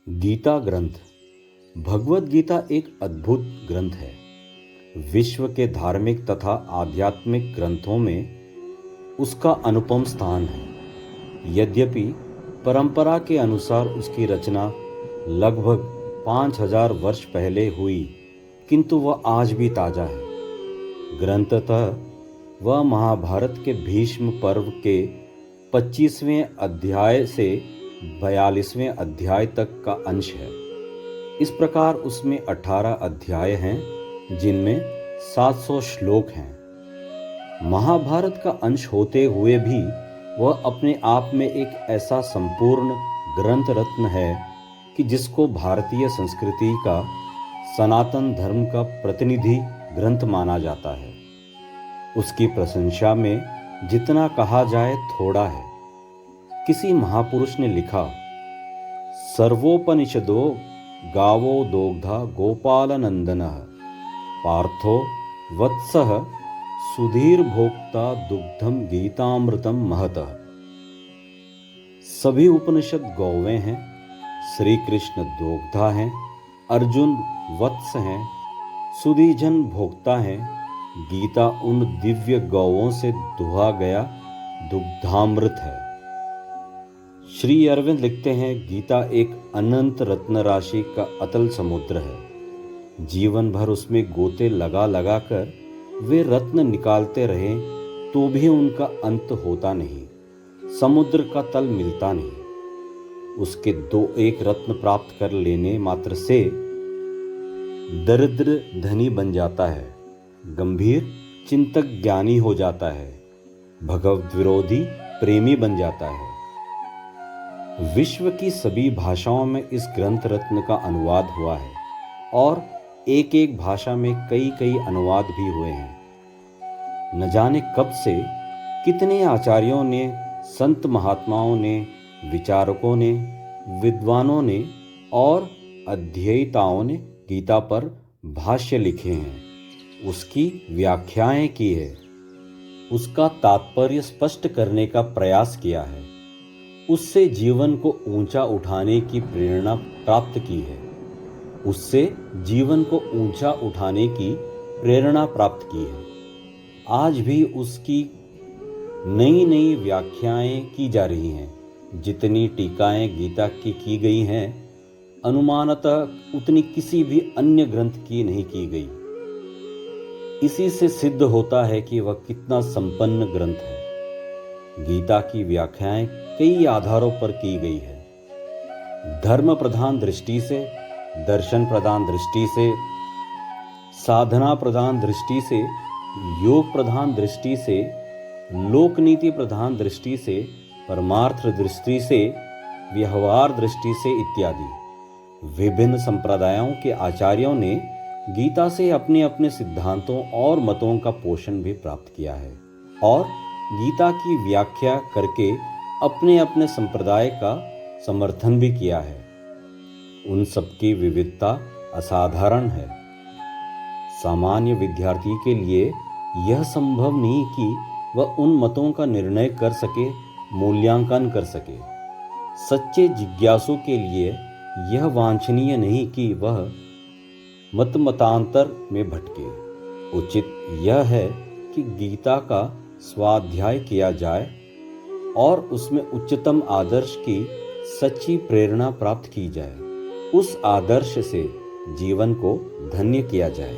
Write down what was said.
गीता ग्रंथ। भगवत गीता एक अद्भुत ग्रंथ है। विश्व के धार्मिक तथा आध्यात्मिक ग्रंथों में उसका अनुपम स्थान है। यद्यपि परंपरा के अनुसार उसकी रचना लगभग 5000 वर्ष पहले हुई, किंतु वह आज भी ताजा है। ग्रंथतः वह महाभारत के भीष्म पर्व के 25वें अध्याय से 42वें अध्याय तक का अंश है। इस प्रकार उसमें 18 अध्याय हैं, जिनमें 700 श्लोक हैं। महाभारत का अंश होते हुए भी वह अपने आप में एक ऐसा संपूर्ण ग्रंथ रत्न है कि जिसको भारतीय संस्कृति का सनातन धर्म का प्रतिनिधि ग्रंथ माना जाता है। उसकी प्रशंसा में जितना कहा जाए थोड़ा है। किसी महापुरुष ने लिखा, सर्वोपनिषदो गावो दोग्धा गोपाल नंदनः पार्थो वत्सः सुधीर भोक्ता दुग्धम गीतामृतम महतः। सभी उपनिषद गौवें हैं, श्री कृष्ण दोग्धा हैं, अर्जुन वत्स हैं, सुधीजन भोक्ता हैं। गीता उन दिव्य गौवों से दुहा गया दुग्धामृत है। श्री अरविंद लिखते हैं, गीता एक अनंत रत्न राशि का अतल समुद्र है। जीवन भर उसमें गोते लगा लगा कर वे रत्न निकालते रहे तो भी उनका अंत होता नहीं, समुद्र का तल मिलता नहीं। उसके दो एक रत्न प्राप्त कर लेने मात्र से दरिद्र धनी बन जाता है, गंभीर चिंतक ज्ञानी हो जाता है, भगवत विरोधी प्रेमी बन जाता है। विश्व की सभी भाषाओं में इस ग्रंथ रत्न का अनुवाद हुआ है और एक एक भाषा में कई कई अनुवाद भी हुए हैं। न जाने कब से कितने आचार्यों ने, संत महात्माओं ने, विचारकों ने, विद्वानों ने और अध्येताओं ने गीता पर भाष्य लिखे हैं, उसकी व्याख्याएं की है, उसका तात्पर्य स्पष्ट करने का प्रयास किया है, उससे जीवन को ऊंचा उठाने की प्रेरणा प्राप्त की है, उससे जीवन को ऊंचा उठाने की प्रेरणा प्राप्त की है। आज भी उसकी नई नई व्याख्याएं की जा रही हैं। जितनी टीकाएं गीता की गई हैं, अनुमानतः उतनी किसी भी अन्य ग्रंथ की नहीं की गई। इसी से सिद्ध होता है कि वह कितना संपन्न ग्रंथ है। गीता की व्याख्याएं कई आधारों पर की गई है। धर्म प्रधान दृष्टि से, दर्शन प्रधान दृष्टि से, साधना प्रधान दृष्टि से, योग प्रधान दृष्टि से, लोकनीति प्रधान दृष्टि से, परमार्थ दृष्टि से, व्यवहार दृष्टि से इत्यादि विभिन्न संप्रदायों के आचार्यों ने गीता से अपने अपने सिद्धांतों और मतों का पोषण भी प्राप्त किया है और गीता की व्याख्या करके अपने अपने संप्रदाय का समर्थन भी किया है। उन सबकी विविधता असाधारण है। सामान्य विद्यार्थी के लिए यह संभव नहीं कि वह उन मतों का निर्णय कर सके, मूल्यांकन कर सके। सच्चे जिज्ञासु के लिए यह वांछनीय नहीं कि वह मतांतर में भटके। उचित यह है कि गीता का स्वाध्याय किया जाए और उसमें उच्चतम आदर्श की सच्ची प्रेरणा प्राप्त की जाए। उस आदर्श से जीवन को धन्य किया जाए।